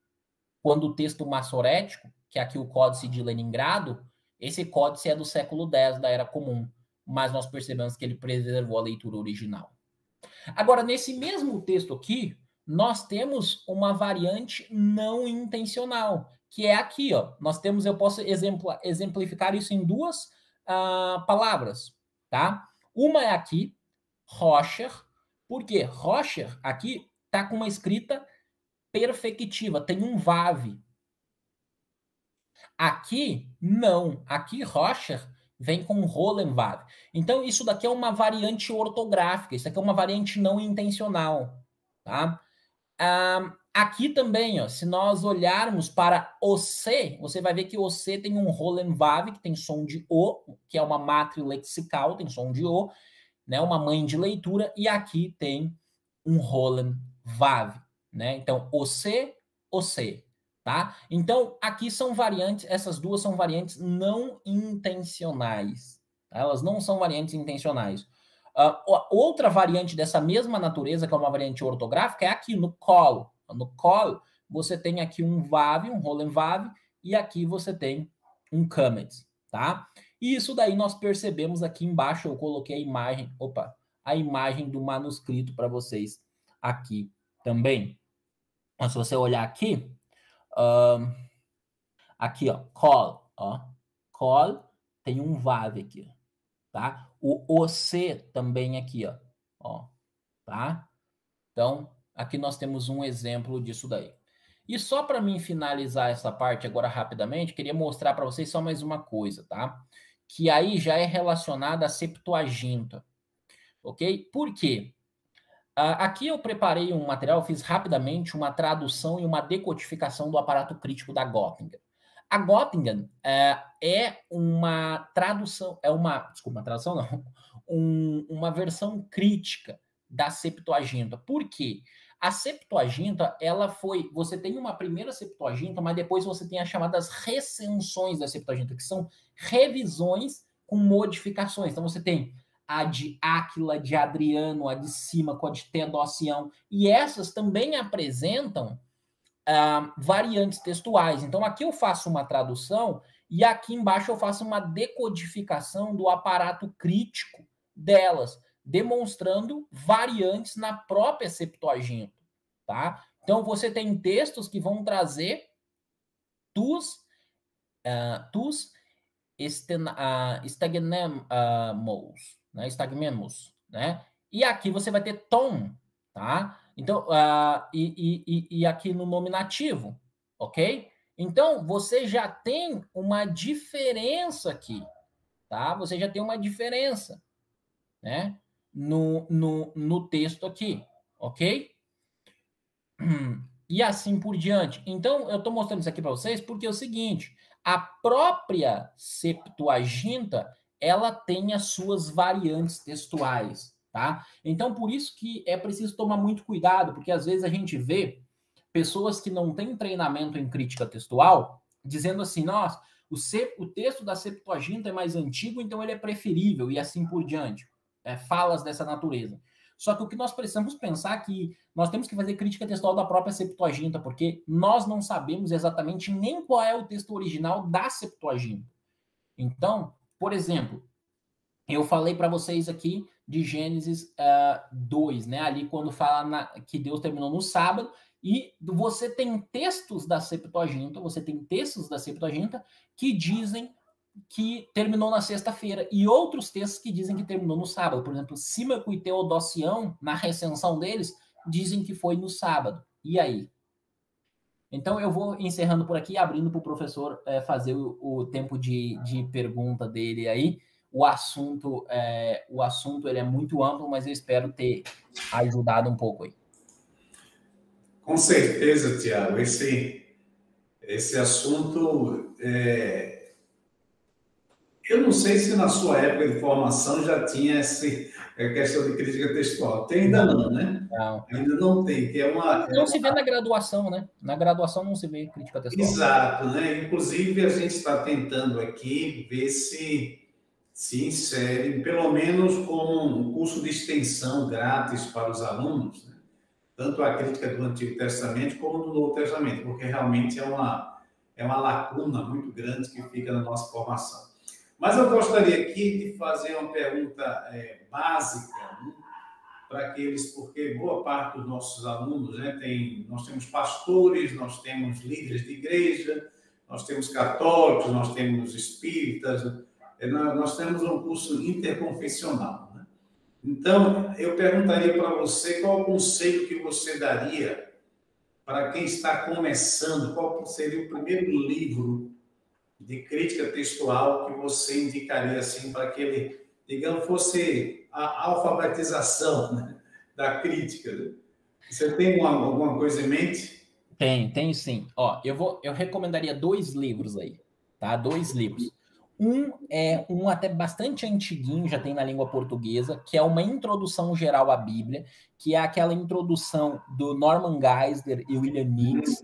Quando o texto massorético, que é aqui o Códice de Leningrado, esse códice é do século X, da Era Comum, mas nós percebemos que ele preservou a leitura original. Agora, nesse mesmo texto aqui, nós temos uma variante não intencional, que é aqui, ó. Eu posso exemplificar isso em duas palavras, tá? Uma é aqui, Rocher, porque Rocher aqui tá com uma escrita perfectiva, tem um VAV. Aqui, não. Aqui, Rocher vem com Rolenvav. Então, isso daqui é uma variante ortográfica, isso aqui é uma variante não intencional, tá? Aqui também, ó, se nós olharmos para o C, você vai ver que o C tem um Rolenvav, que tem som de O, que é uma mátria lexical, tem som de O, né, uma mãe de leitura, e aqui tem um Rolenvav, né? Então, o C, tá? Então, aqui são variantes, essas duas são variantes não intencionais, tá? Elas não são variantes intencionais. Outra variante dessa mesma natureza, que é uma variante ortográfica, é aqui no colo. No colo, você tem aqui um vav, um Rolenvav, e aqui você tem um Kametz, tá? E isso daí nós percebemos aqui embaixo, eu coloquei a imagem do manuscrito para vocês aqui também. Então, se você olhar aqui, aqui, ó, call tem um vav aqui, tá? O OC também aqui, ó, tá? Então, aqui nós temos um exemplo disso daí. E só para mim finalizar essa parte agora rapidamente, queria mostrar para vocês só mais uma coisa, tá? Que aí já é relacionada à Septuaginta, ok? Por quê? Aqui eu preparei um material, fiz rapidamente uma tradução e uma decodificação do aparato crítico da Göttingen. A Göttingen é uma tradução, uma versão crítica da Septuaginta. Por quê? A Septuaginta, você tem uma primeira Septuaginta, mas depois você tem as chamadas recensões da Septuaginta, que são revisões com modificações. Então você tem a de Áquila, de Adriano, a de Símaco, a de Teodosião, e essas também apresentam variantes textuais. Então aqui eu faço uma tradução e aqui embaixo eu faço uma decodificação do aparato crítico delas, demonstrando variantes na própria Septuaginta, tá? Então você tem textos que vão trazer stagmemos, né? E aqui você vai ter tom, tá? Então, e aqui no nominativo, ok? Então, você já tem uma diferença aqui, tá? Você já tem uma diferença, né? No texto aqui, ok? E assim por diante. Então, eu estou mostrando isso aqui para vocês porque é o seguinte, a própria Septuaginta, ela tem as suas variantes textuais, tá? Então, por isso que é preciso tomar muito cuidado, porque às vezes a gente vê pessoas que não têm treinamento em crítica textual dizendo assim, nossa, o texto da Septuaginta é mais antigo, então ele é preferível, e assim por diante. Falas dessa natureza. Só que o que nós precisamos pensar é que nós temos que fazer crítica textual da própria Septuaginta, porque nós não sabemos exatamente nem qual é o texto original da Septuaginta. Então, por exemplo, eu falei para vocês aqui de Gênesis 2, né? Ali quando fala que Deus terminou no sábado, e você tem textos da Septuaginta, que dizem que terminou na sexta-feira, e outros textos que dizem que terminou no sábado. Por exemplo, Símaco e Teodosião, na recensão deles, dizem que foi no sábado. E aí? Então, eu vou encerrando por aqui, abrindo para o professor fazer o tempo de pergunta dele aí. O assunto ele é muito amplo, mas eu espero ter ajudado um pouco aí. Com certeza, Tiago. Esse assunto, eu não sei se na sua época de formação já tinha essa questão de crítica textual. Tem ainda não, né? Não. Ainda não tem, que é uma... Não se vê na graduação, né? Na graduação não se vê crítica textual. Exato, né? Inclusive, a gente está tentando aqui ver se insere, pelo menos como um curso de extensão grátis para os alunos, né? Tanto a crítica do Antigo Testamento como do Novo Testamento, porque realmente é uma lacuna muito grande que fica na nossa formação. Mas eu gostaria aqui de fazer uma pergunta básica, né, para aqueles, porque boa parte dos nossos alunos, né, nós temos pastores, nós temos líderes de igreja, nós temos católicos, nós temos espíritas, nós temos um curso interconfessional, né? Então, eu perguntaria para você qual o conselho que você daria para quem está começando, qual seria o primeiro livro de crítica textual que você indicaria assim para que ele, digamos, fosse a alfabetização, né, da crítica, né? Você tem alguma coisa em mente? Tenho sim. Ó, eu recomendaria 2 livros aí, tá? 2 livros. Um é um até bastante antiguinho, já tem na língua portuguesa, que é uma introdução geral à Bíblia, que é aquela introdução do Norman Geisler e William Nix.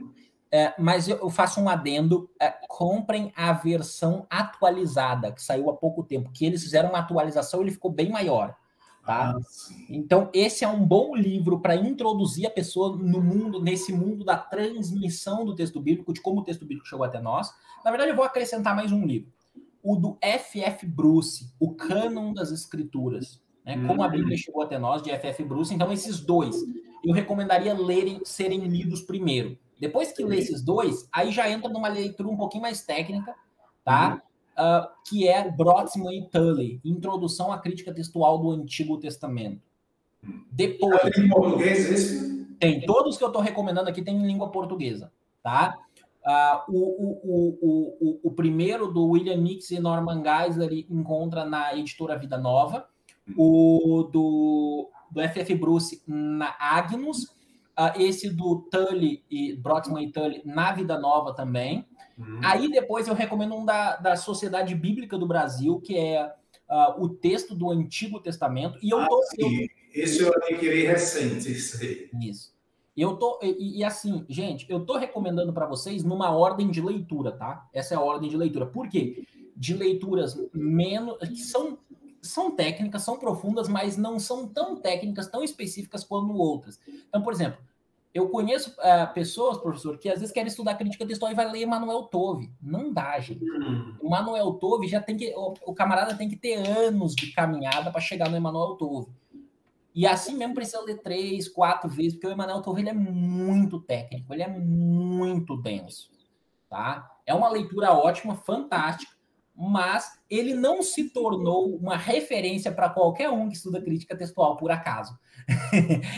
Mas eu faço um adendo, comprem a versão atualizada, que saiu há pouco tempo, que eles fizeram uma atualização e ele ficou bem maior, tá? Então, esse é um bom livro para introduzir a pessoa no mundo, nesse mundo da transmissão do texto bíblico, de como o texto bíblico chegou até nós. Na verdade, eu vou acrescentar mais um livro, o do F.F. Bruce, O Cânon das Escrituras, né? Como a Bíblia chegou até nós, de F.F. Bruce. Então, esses 2, eu recomendaria serem lidos primeiro. Depois que lê esses 2, aí já entra numa leitura um pouquinho mais técnica, tá? Que é Brotzmann e Tully, Introdução à Crítica Textual do Antigo Testamento. Depois... Tem em português esse? Tem. Todos que eu estou recomendando aqui tem em língua portuguesa, tá? O primeiro, do William Nix e Norman Geisler, encontra na editora Vida Nova. O do F.F. Bruce na Agnus. Esse do Tully e Brotzmann e Tully na Vida Nova também. Aí depois eu recomendo um da Sociedade Bíblica do Brasil, que é o texto do Antigo Testamento. E esse eu adquiri recente, isso aí. Isso. E assim, gente, eu tô recomendando para vocês numa ordem de leitura, tá? Essa é a ordem de leitura. Por quê? De leituras menos... que são técnicas, são profundas, mas não são tão técnicas, tão específicas quanto outras. Então, por exemplo, eu conheço pessoas, professor, que às vezes querem estudar crítica textual e vai ler Emanuel Tove. Não dá, gente. O Emanuel Tove já tem que... O camarada tem que ter anos de caminhada para chegar no Emanuel Tove. E assim mesmo precisa ler 3, 4 vezes, porque o Emanuel Tove, ele é muito técnico, ele é muito denso, tá? É uma leitura ótima, fantástica, mas ele não se tornou uma referência para qualquer um que estuda crítica textual, por acaso.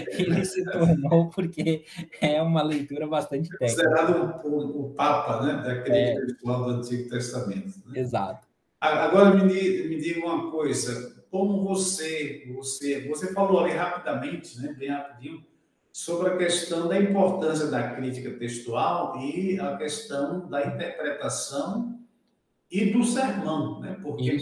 Ele se tornou porque é uma leitura bastante técnica. Considerado o Papa, né, da crítica textual do Antigo Testamento, né? Exato. Agora me diga uma coisa, como você falou ali rapidamente, né, bem rapidinho, sobre a questão da importância da crítica textual e a questão da interpretação e do sermão, né? Porque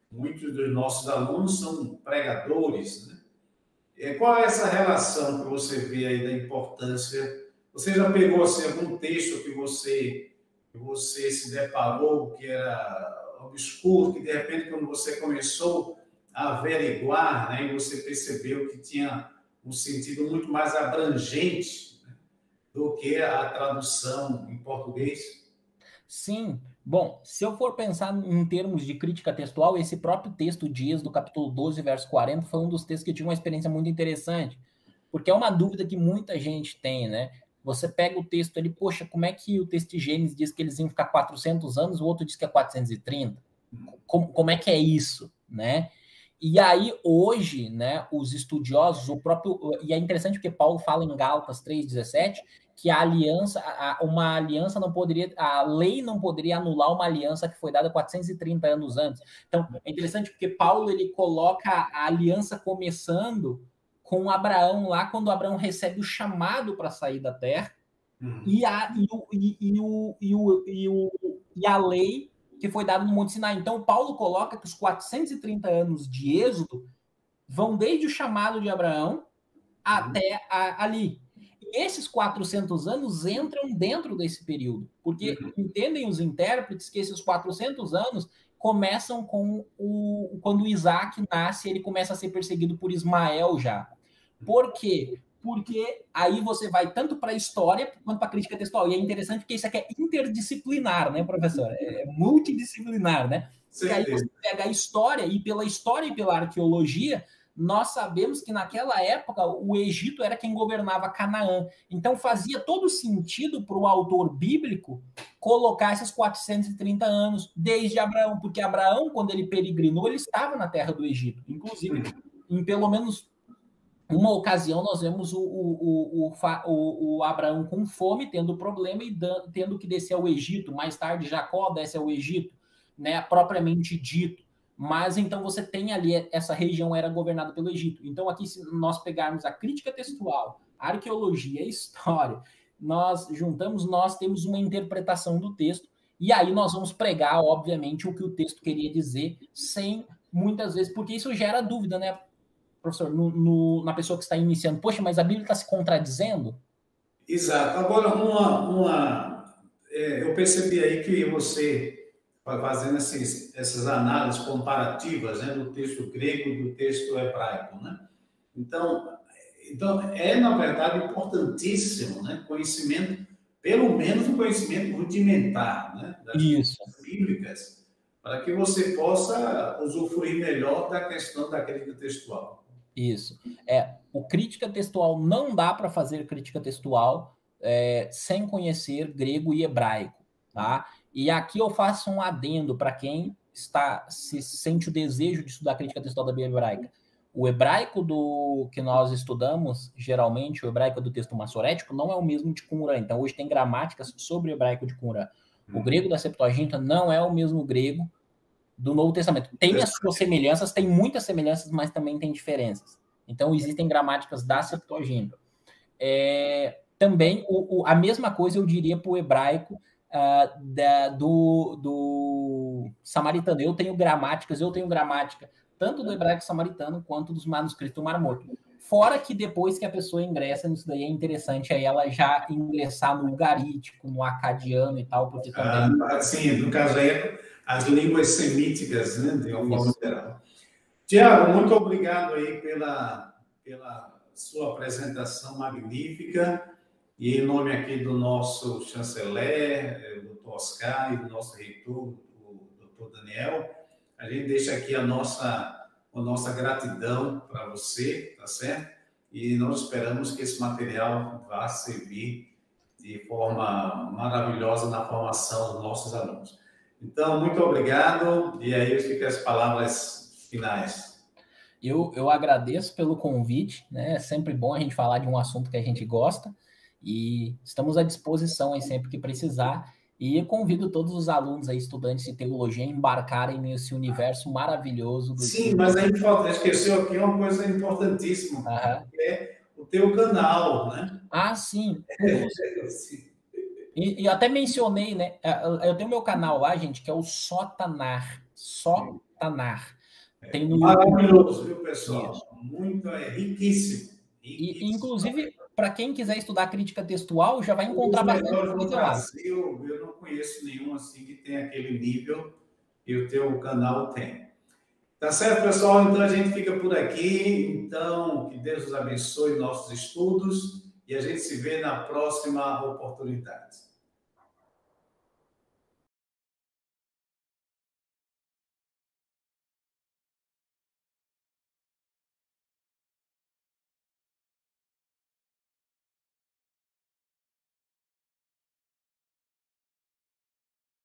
muitos dos nossos alunos são pregadores, né? Qual é essa relação que você vê aí da importância? Você já pegou assim, algum texto que você que você se deparou, que era obscuro, que de repente, quando você começou a averiguar, né, e você percebeu que tinha um sentido muito mais abrangente, né, do que a tradução em português? Sim. Bom, se eu for pensar em termos de crítica textual, esse próprio texto de Êxodo, capítulo 12, verso 40, foi um dos textos que eu tive uma experiência muito interessante, porque é uma dúvida que muita gente tem, né? Você pega o texto ali, poxa, como é que o texto de Gênesis diz que eles iam ficar 400 anos, o outro diz que é 430? Como é que é isso, né? E aí, hoje, né, os estudiosos, o próprio. E é interessante porque Paulo fala em Gálatas 3,17 que a aliança, uma aliança não poderia, a lei não poderia anular uma aliança que foi dada 430 anos antes. Então, é interessante porque Paulo ele coloca a aliança começando com Abraão lá, quando Abraão recebe o chamado para sair da terra, e a lei que foi dada no Monte Sinai. Então, Paulo coloca que os 430 anos de Êxodo vão desde o chamado de Abraão até ali. E esses 400 anos entram dentro desse período, porque entendem os intérpretes que esses 400 anos começam com quando Isaac nasce, ele começa a ser perseguido por Ismael já. Por quê? Porque aí você vai tanto para a história quanto para a crítica textual. E é interessante porque isso aqui é interdisciplinar, né, professor? É multidisciplinar, né? Porque aí você pega a história e pela arqueologia, nós sabemos que naquela época o Egito era quem governava Canaã. Então fazia todo sentido para o autor bíblico colocar esses 430 anos desde Abraão, porque Abraão, quando ele peregrinou, ele estava na terra do Egito. Inclusive, em pelo menos uma ocasião, nós vemos o Abraão com fome, tendo problema e tendo que descer ao Egito. Mais tarde, Jacó desce ao Egito, né, propriamente dito. Mas então você tem ali, essa região era governada pelo Egito. Então aqui, se nós pegarmos a crítica textual, a arqueologia, a história, nós juntamos, nós temos uma interpretação do texto, e aí nós vamos pregar, obviamente, o que o texto queria dizer, sem muitas vezes, porque isso gera dúvida, né, professor, na pessoa que está iniciando. Poxa, mas a Bíblia está se contradizendo? Exato. Agora, eu percebi aí que você vai fazendo essas análises comparativas, né, do texto grego e do texto hebraico, né? Então, na verdade, importantíssimo, né, conhecimento, pelo menos um conhecimento rudimentar, né, das Isso. bíblicas, para que você possa usufruir melhor da questão da crítica textual. Isso. O crítica textual não dá para fazer crítica textual sem conhecer grego e hebraico, tá? E aqui eu faço um adendo para quem se sente o desejo de estudar crítica textual da Bíblia hebraica. O hebraico que nós estudamos, geralmente, o hebraico do texto massorético, não é o mesmo de Qumran. Então, hoje tem gramáticas sobre o hebraico de Qumran. O grego da Septuaginta não é o mesmo grego do Novo Testamento. Tem as suas semelhanças, tem muitas semelhanças, mas também tem diferenças. Então, existem gramáticas da Septuaginta. Também, a mesma coisa eu diria para o hebraico do samaritano. Eu tenho gramática tanto do hebraico samaritano quanto dos manuscritos do Mar Morto. Fora que depois que a pessoa ingressa nisso daí, é interessante aí ela já ingressar no ugarítico, no acadiano e tal, porque também... Sim, no caso aí, as línguas semíticas, né, de uma forma geral. Tiago, muito obrigado aí pela sua apresentação magnífica, e em nome aqui do nosso chanceler, o Dr. Oscar, e do nosso reitor, o Dr. Daniel, a gente deixa aqui a nossa gratidão para você, tá certo? E nós esperamos que esse material vá servir de forma maravilhosa na formação dos nossos alunos. Então, muito obrigado, e aí ficam as palavras finais. Eu agradeço pelo convite, né? É sempre bom a gente falar de um assunto que a gente gosta, e estamos à disposição aí sempre que precisar. E eu convido todos os alunos aí, estudantes de teologia, a embarcarem nesse universo maravilhoso. Sim, mas a gente esqueceu aqui uma coisa importantíssima, que é o teu canal, né? Sim. E até mencionei, né? Eu tenho meu canal lá, gente, que é o Sotanar. Tem no maravilhoso, viu, pessoal? Isso. Muito, riquíssimo. E, inclusive, para quem quiser estudar crítica textual, já vai encontrar bastante coisa no Brasil, eu não conheço nenhum assim que tenha aquele nível que o teu canal tem. Tá certo, pessoal? Então a gente fica por aqui. Então, que Deus os abençoe nossos estudos e a gente se vê na próxima oportunidade.